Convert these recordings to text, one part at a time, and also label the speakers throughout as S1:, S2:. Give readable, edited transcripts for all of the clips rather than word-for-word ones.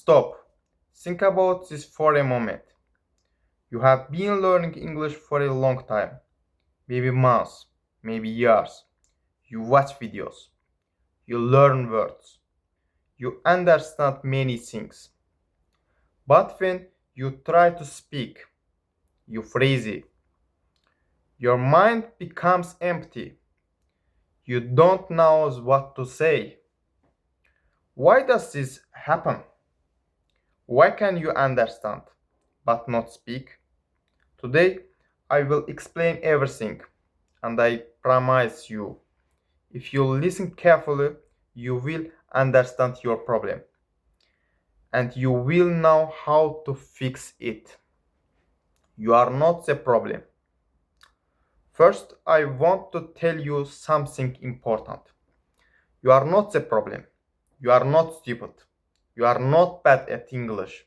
S1: stop. Think about this for a moment. You have been learning English for a long time, maybe months, maybe years. You watch videos, you learn words, you understand many things. But when you try to speak, you freeze it. Your mind becomes empty. You don't know what to say. Why does this happen? Why can you understand but not speak? Today I will explain everything, and I promise you, if you listen carefully, you will understand your problem and you will know how to fix it. You are not the problem. First, I want to tell you something important. You are not the problem. You are not stupid. You are not bad at English.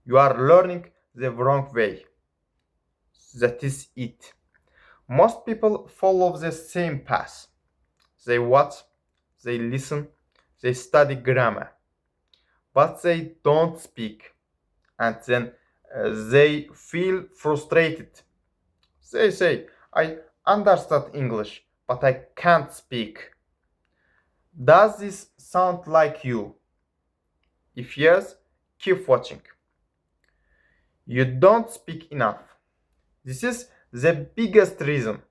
S1: You are learning the wrong way. That is it. Most people follow the same path. They watch, they listen, they study grammar, but they don't speak. And then they feel frustrated. They say, I understand English, but I can't speak. Does this sound like you? If yes, keep watching. You don't speak enough. This is the biggest reason.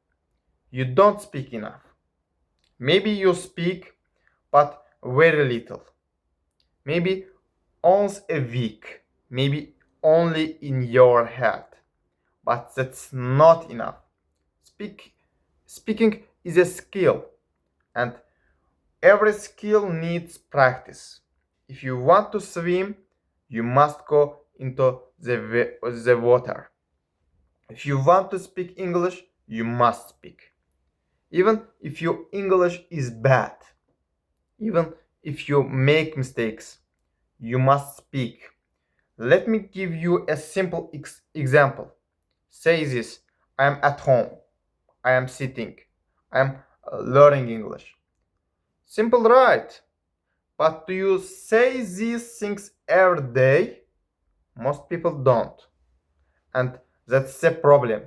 S1: You don't speak enough. Maybe you speak, but very little. Maybe once a week. Maybe only in your head. But that's not enough. Speaking is a skill, and every skill needs practice. If you want to swim, you must go into the water. If you want to speak English, you must speak. Even if your English is bad, even if you make mistakes, you must speak. Let me give you a simple example. Say this: I am at home. I am sitting. I am learning English. Simple, right? But do you say these things every day? Most people don't. And that's the problem.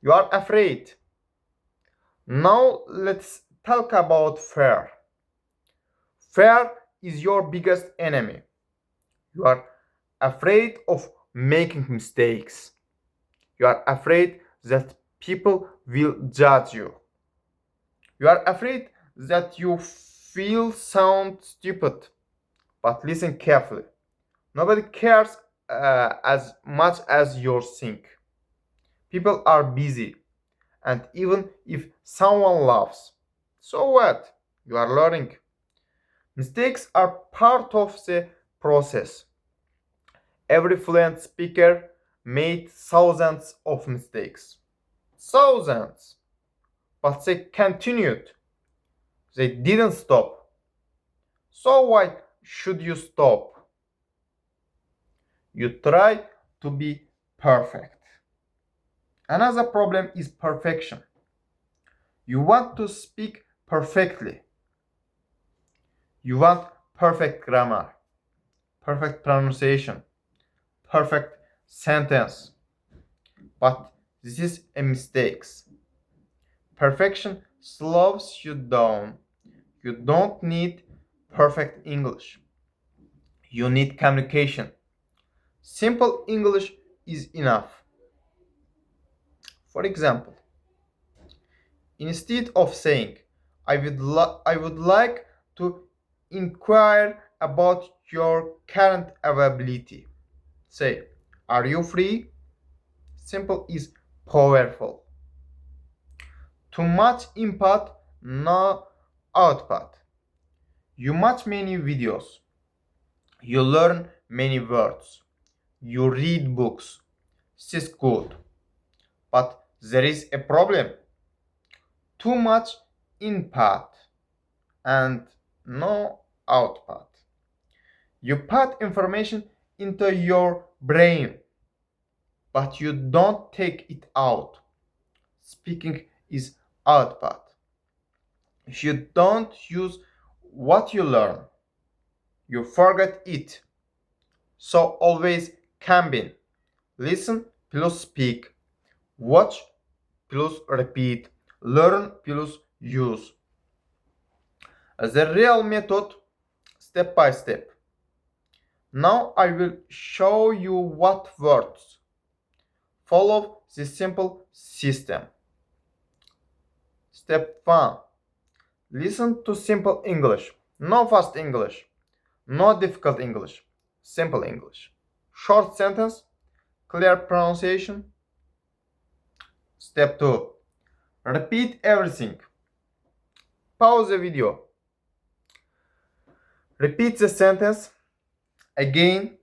S1: You are afraid. Now let's talk about fear. Fear is your biggest enemy. You are afraid of making mistakes. You are afraid that people will judge you. You are afraid that you feel sound stupid. But listen carefully. Nobody cares as much as you think. People are busy, and even if someone laughs, so what? You are learning. Mistakes are part of the process. Every fluent speaker made thousands of mistakes. Thousands! But they continued. They didn't stop. So why should you stop? You try to be perfect. Another problem is perfection. You want to speak perfectly. You want perfect grammar, perfect pronunciation, perfect sentence. But this is a mistake. Perfection slows you down. You don't need perfect English. You need communication. Simple English is enough. For example, instead of saying, I would like to inquire about your current availability, say, are you free? Simple is powerful. Too much input, no output. You watch many videos. You learn many words. You read books. This is good. But there is a problem. Too much input and no output. You put information into your brain, but you don't take it out. Speaking is output. If you don't use what you learn, you forget it. So always combine. Listen plus speak. Watch plus repeat. Learn plus use. The real method, step by step. Now I will show you what works. Follow this simple system. Step 1. Listen to simple English. No fast English. No difficult English. Simple English. Short sentence. Clear pronunciation. Step 2. Repeat everything. Pause the video. Repeat the sentence again,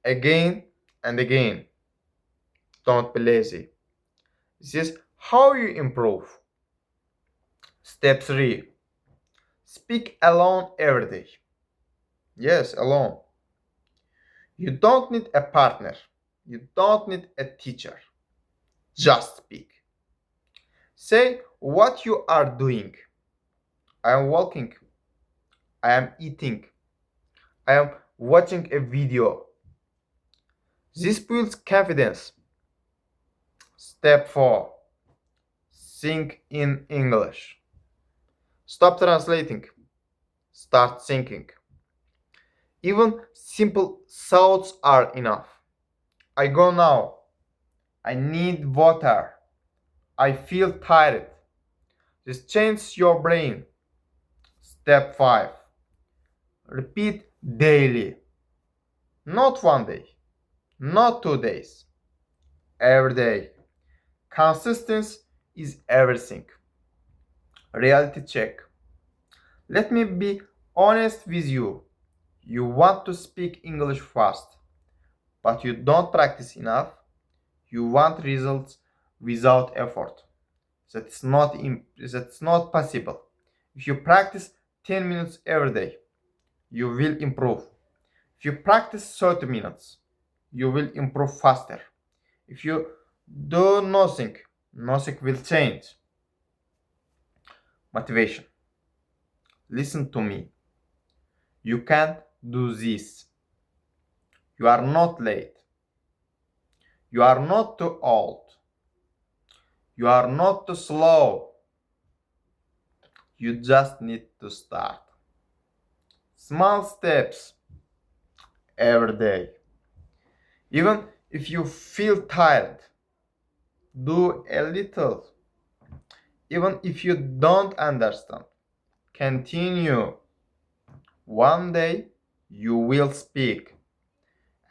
S1: again, and again. Don't be lazy. This is how you improve. Step 3. Speak alone every day. Yes, alone. You don't need a partner. You don't need a teacher. Just speak. Say what you are doing. I am walking. I am eating. I am watching a video. This builds confidence. Step 4. Think in English. Stop translating. Start thinking. Even simple thoughts are enough. I go now. I need water. I feel tired. This changes your brain. Step 5. Repeat daily. Not one day. Not 2 days. Every day. Consistency is everything. Reality check. Let me be honest with you. You want to speak English fast, but you don't practice enough. You want results without effort. That's not possible. If you practice 10 minutes every day, you will improve. If you practice 30 minutes, you will improve faster. If you do nothing, nothing will change. Motivation. Listen to me. You can do this. You are not late. You are not too old. You are not too slow. You just need to start. Small steps every day. Even if you feel tired, do a little. Even if you don't understand, continue. One day you will speak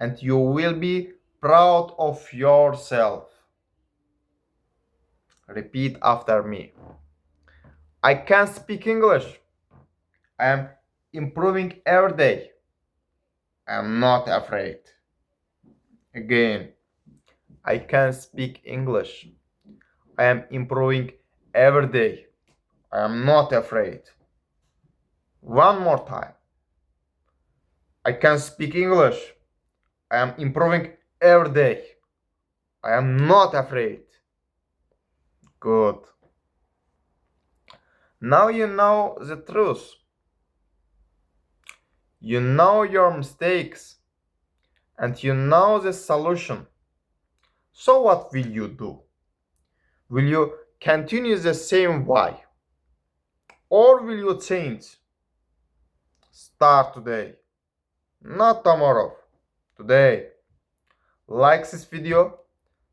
S1: and you will be proud of yourself. Repeat after me. I can speak English. I am improving every day. I am not afraid. Again, I can speak English. I am improving every day. I am not afraid. One more time. I can speak English. I am improving every day. I am not afraid. Good. Now you know the truth. You know your mistakes. And you know the solution. So what will you do? Will you continue the same way? Or will you change? Start today. Not tomorrow. Today. Like this video,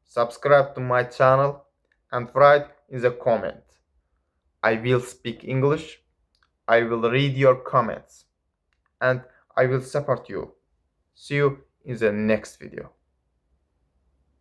S1: subscribe to my channel, and write in the comment. I will speak English. I will read your comments. And I will support you. See you in the next video.